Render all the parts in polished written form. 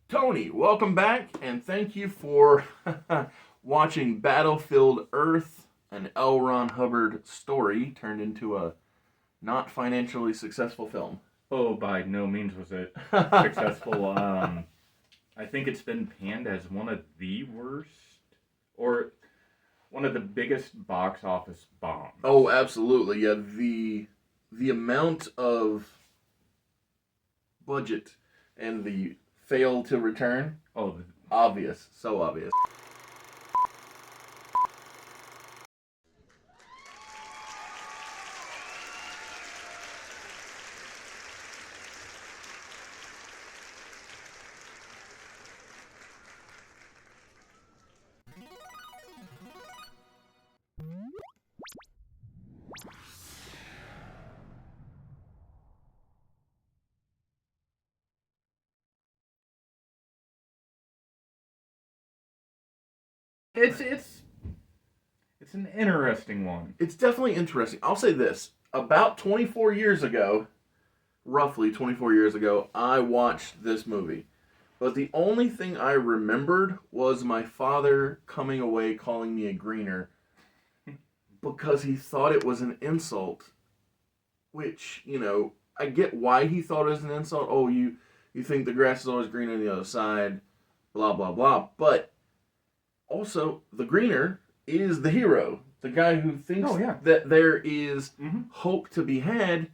Tony, welcome back, and thank you for watching Battlefield Earth, an L. Ron Hubbard story turned into a not financially successful film. Oh, by no means was it successful. I think it's been panned as one of the worst, or one of the biggest box office bombs. Oh, absolutely. Yeah, the amount of budget and the fail to return, Oh, obvious, so obvious. it's an interesting one. It's definitely interesting. I'll say this. About 24 years ago, roughly 24 years ago, I watched this movie. But the only thing I remembered was my father coming away calling me a greener because he thought it was an insult. Which, I get why he thought it was an insult. Oh, you think the grass is always greener on the other side, blah, blah, blah. But also, the greener is the hero. The guy who thinks that there is hope to be had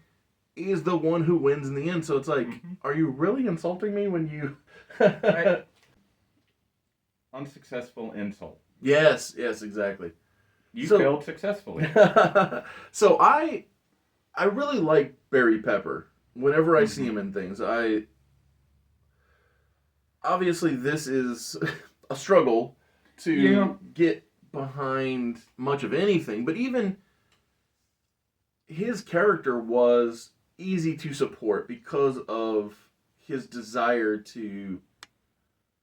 is the one who wins in the end. So it's like, are you really insulting me when you... Unsuccessful insult. Yes, exactly. You failed successfully. So I really like Barry Pepper. Whenever I see him in things, obviously this is a struggle to get behind much of anything, but even his character was easy to support because of his desire to,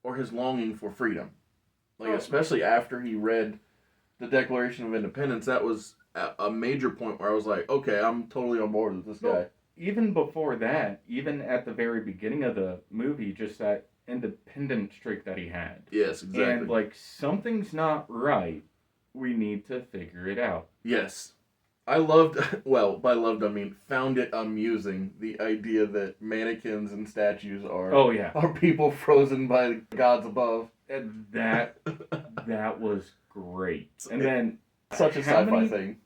or his longing for freedom. Especially after he read the Declaration of Independence, that was a major point where I was like, okay, I'm totally on board with this guy. Even before that, even at the very beginning of the movie, just that independent streak that he had. Yes, exactly. And something's not right. We need to figure it out. Yes. I loved, well, by loved I mean found it amusing, the idea that mannequins and statues are people frozen by the gods above. And that was great. And then such a sci-fi thing.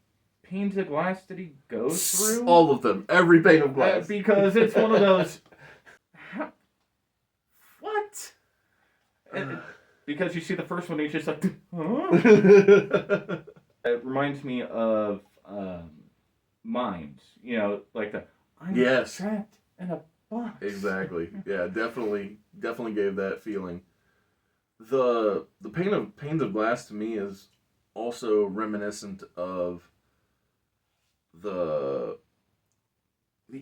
Panes of glass did he go through? All of them. Every pane of glass. Because it's one of those... What? Because you see the first one, he's just like... Huh? It reminds me of Mines. I'm trapped in a box. Exactly. Yeah, definitely gave that feeling. The panes of glass to me is also reminiscent of the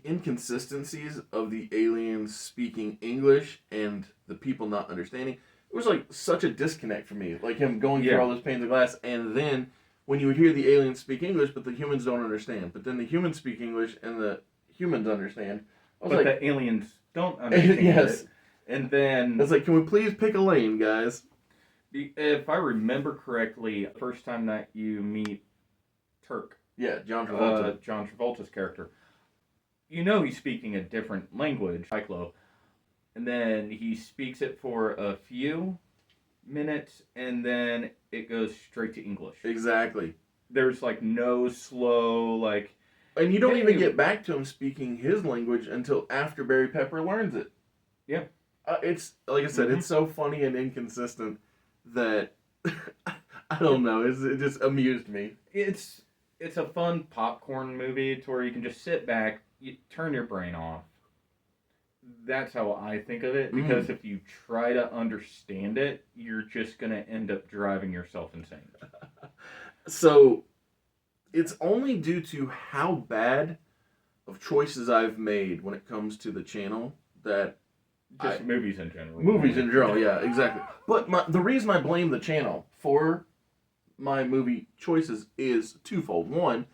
inconsistencies of the aliens speaking English and the people not understanding. It was such a disconnect for me. Him going through all those panes of glass, and then when you would hear the aliens speak English, but the humans don't understand. But then the humans speak English and the humans understand. But the aliens don't understand it. And then... It's can we please pick a lane, guys? If I remember correctly, the first time that you meet Turk. Yeah, John Travolta. John Travolta's character. He's speaking a different language, Cyclo. And then he speaks it for a few minutes, and then it goes straight to English. Exactly. There's no slow, And you don't even get back to him speaking his language until after Barry Pepper learns it. Yeah. It's, like I said, it's so funny and inconsistent that, I don't know, it just amused me. It's a fun popcorn movie to where you can just sit back, you turn your brain off. That's how I think of it, because if you try to understand it, you're just going to end up driving yourself insane. So, it's only due to how bad of choices I've made when it comes to the channel that... movies in general. Movies in general, yeah, exactly. But the reason I blame the channel for my movie choices is twofold. One,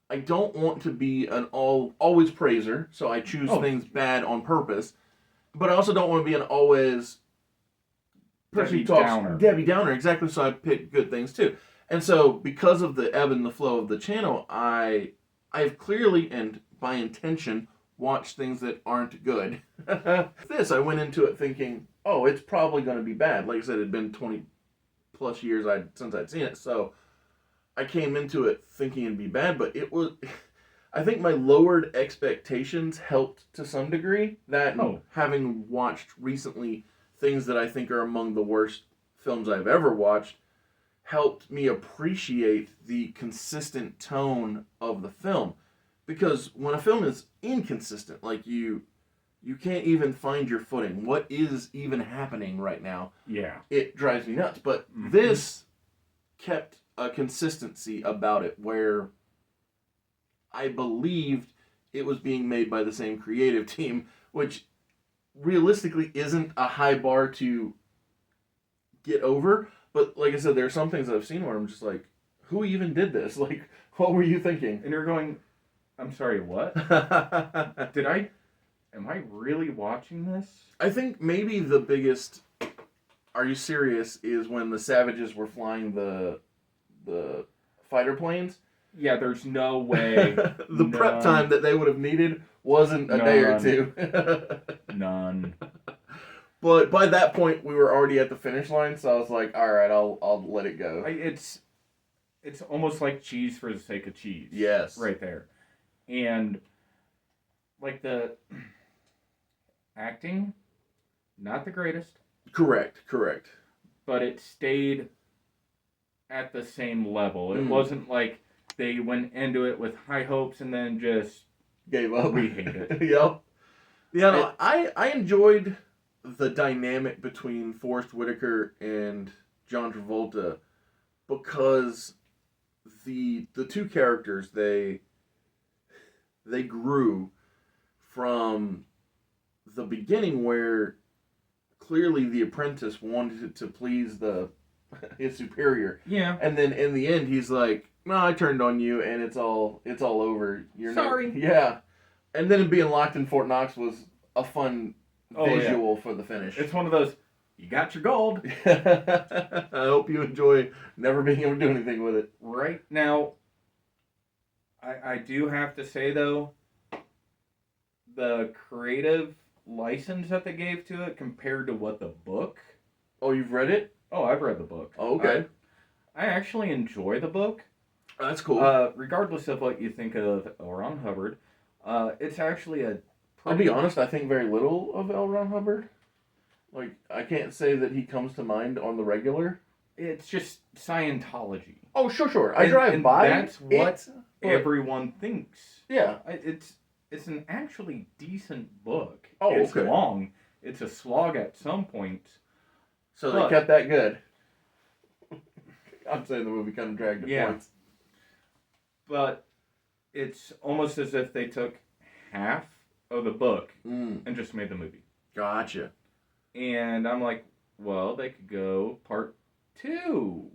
I don't want to be an always praiser, so I choose things bad on purpose. But I also don't want to be an always person Debbie who talks Downer. Debbie Downer, exactly. So I picked good things too. And so because of the ebb and the flow of the channel, I've clearly and by intention watched things that aren't good. This, I went into it thinking, oh, it's probably going to be bad. Like I said, it had been 20 plus years since I'd seen it, so I came into it thinking it'd be bad, but it was. I think my lowered expectations helped to some degree. That having watched recently things that I think are among the worst films I've ever watched helped me appreciate the consistent tone of the film. Because when a film is inconsistent, like you can't even find your footing. What is even happening right now? Yeah. It drives me nuts. But this kept a consistency about it where I believed it was being made by the same creative team, which realistically isn't a high bar to get over. But like I said, there are some things that I've seen where I'm just like, who even did this? Like, what were you thinking? And you're going, I'm sorry, what? Am I really watching this? I think maybe the biggest, are you serious, is when the Savages were flying the fighter planes. Yeah, there's no way. The prep time that they would have needed wasn't a day or two. None. But by that point, we were already at the finish line, so I was like, all right, I'll let it go. It's almost like cheese for the sake of cheese. Yes. Right there. And, like, the acting, not the greatest. Correct. But it stayed at the same level. It wasn't like they went into it with high hopes and then just gave up. We hate it. Yep. Yeah, no, I enjoyed the dynamic between Forrest Whitaker and John Travolta because the two characters they grew from the beginning where clearly the apprentice wanted to please his superior. Yeah. And then in the end he's like, no, I turned on you and it's all over. You're sorry. Yeah. And then being locked in Fort Knox was a fun visual for the finish. It's one of those, you got your gold. I hope you enjoy never being able to do anything with it. Right now, I do have to say, though, the creative license that they gave to it compared to what the book... Oh, you've read it? Oh, I've read the book. Oh, okay. I actually enjoy the book. Oh, that's cool. Regardless of what you think of L. Ron Hubbard, it's actually a I'll be honest, I think very little of L. Ron Hubbard. Like, I can't say that he comes to mind on the regular. It's just Scientology. Oh, sure. I drive by. That's what everyone thinks. Yeah. It's an actually decent book. Oh, it's okay. long. It's a slog at some points. So they kept that good. I'm saying the movie kind of dragged at points. But it's almost as if they took half of the book and just made the movie. Gotcha. And I'm like, well, they could go part 2.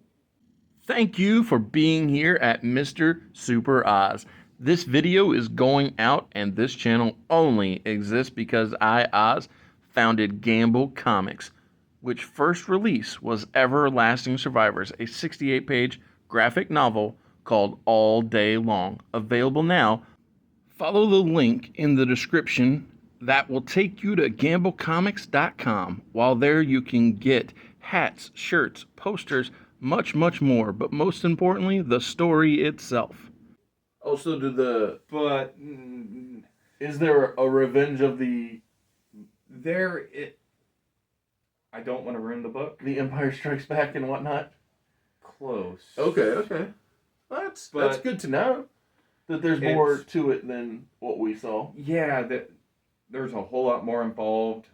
Thank you for being here at Mr. Super Oz. This video is going out, and this channel only exists because I, Oz, founded Gamble Comics, which first release was Everlasting Survivors, a 68-page graphic novel called All Day Long, available now. Follow the link in the description that will take you to gamblecomics.com. While there you can get hats, shirts, posters, much more, but most importantly, the story itself. Oh, so is there a Revenge of the... I don't want to ruin the book. The Empire Strikes Back and whatnot? Close. Okay. That's good to know. That there's more to it than what we saw. Yeah, there's a whole lot more involved.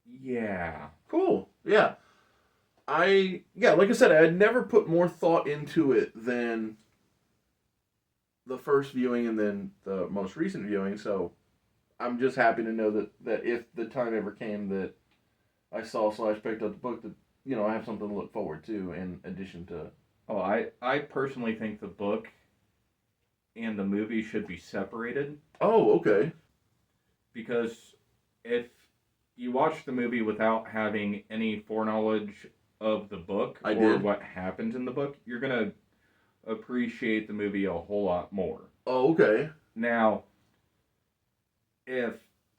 Yeah. Cool. Yeah. Like I said, I had never put more thought into it than the first viewing and then the most recent viewing, so I'm just happy to know that if the time ever came that I saw / picked up the book, that, I have something to look forward to in addition to... Oh, I personally think the book and the movie should be separated. Oh, okay. Because if you watch the movie without having any foreknowledge of the book I or did. what happens in the book, you're gonna appreciate the movie a whole lot more. Oh, okay. Now, if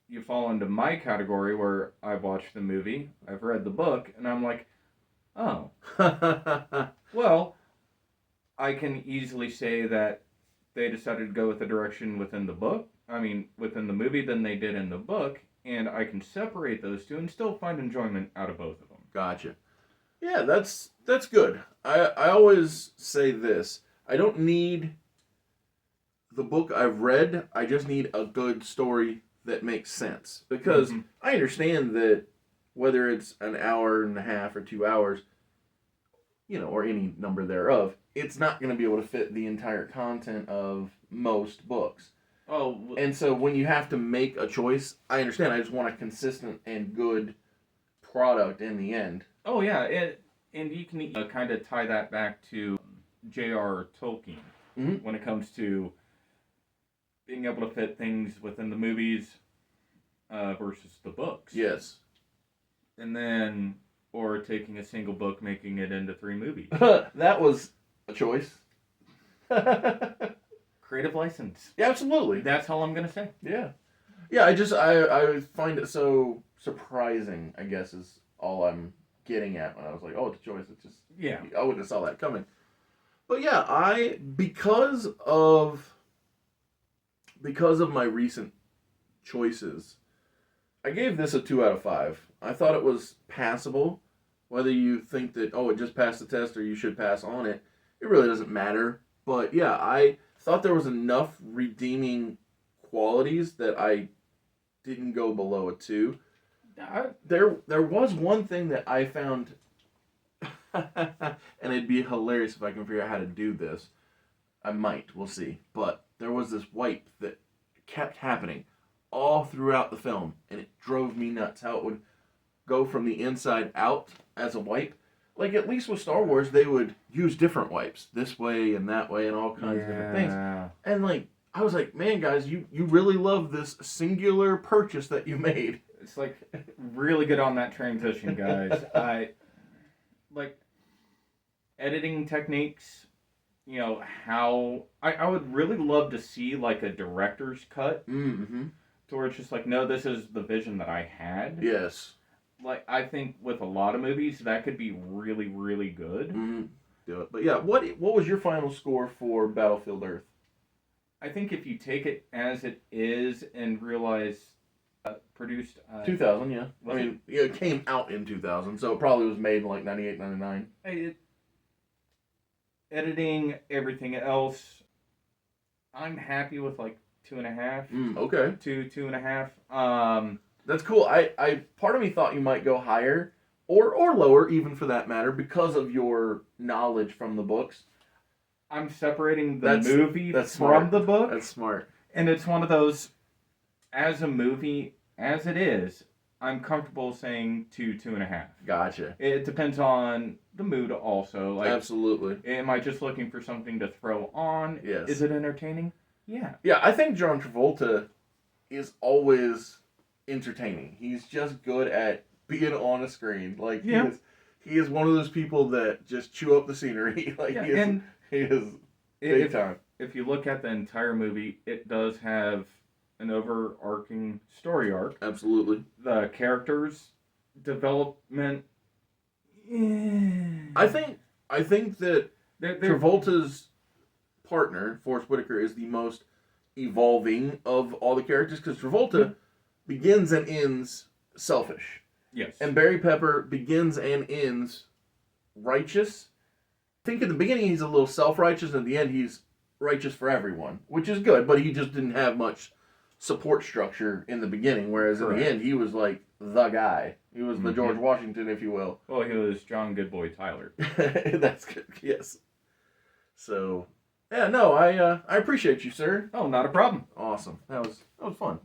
you fall into my category where I've watched the movie, I've read the book, and I'm like, oh, well, I can easily say that they decided to go with the direction within the book, within the movie, than they did in the book, and I can separate those two and still find enjoyment out of both of them. Gotcha. Yeah, that's good. I always say this. I don't need the book I've read. I just need a good story that makes sense. Because I understand that whether it's an hour and a half or 2 hours, or any number thereof, it's not going to be able to fit the entire content of most books. Oh, And so when you have to make a choice, I understand. I just want a consistent and good product in the end. oh yeah, and you can kind of tie that back to J.R. Tolkien when it comes to being able to fit things within the movies versus the books. Yes. And then, or taking a single book, making it into 3 movies. That was a choice. Creative license. Yeah, absolutely. That's all I'm going to say. Yeah. Yeah, I find it so surprising, I guess, is all I'm getting at when I was like, oh, it's a choice. It's just, Yeah. I wouldn't have saw that coming. But yeah, because of my recent choices, I gave this a 2 out of 5. I thought it was passable. Whether you think that, oh, it just passed the test or you should pass on it, it really doesn't matter. But yeah, I thought there was enough redeeming qualities that I didn't go below a 2. There was one thing that I found, and it'd be hilarious if I can figure out how to do this. I might, we'll see. But there was this wipe that kept happening all throughout the film, and it drove me nuts how it would go from the inside out as a wipe. Like, at least with Star Wars, they would use different wipes, this way and that way and all kinds of different things. And, like, I was like, man, guys, you really love this singular purchase that you made. It's like really good on that transition, guys. I like editing techniques. How I would really love to see like a director's cut Mm-hmm. to where it's just like, no, this is the vision that I had. Yes. Like, I think with a lot of movies that could be really, really good. Mm-hmm. Do it. But yeah, what was your final score for Battlefield Earth? I think if you take it as it is and realize produced 2000, yeah. I mean, it came out in 2000, so it probably was made in like 98, 99. Editing, everything else, I'm happy with like 2.5. Okay. 2.5. That's cool. I part of me thought you might go higher or lower, even for that matter, because of your knowledge from the books. I'm separating the movie from smart. the book. That's smart. And it's one of those, as a movie, as it is, I'm comfortable saying 2.5. Gotcha. It depends on the mood also. Like, absolutely. Am I just looking for something to throw on? Yes. Is it entertaining? Yeah. Yeah, I think John Travolta is always entertaining. He's just good at being on a screen. Like, he is one of those people that just chew up the scenery. Like, yeah, he is big time. If you look at the entire movie, it does have an overarching story arc. Absolutely. The characters' development. I think that Travolta's partner, Forrest Whitaker, is the most evolving of all the characters, because Travolta begins and ends selfish. Yes. And Barry Pepper begins and ends righteous. I think at the beginning he's a little self-righteous, and at the end he's righteous for everyone, which is good, but he just didn't have much support structure in the beginning, whereas in the end he was like the guy. He was the George Washington, if you will. Well, he was John Goodboy Tyler. That's good. Yes. So, yeah, no, I appreciate you, sir. Oh, not a problem. Awesome. That was fun.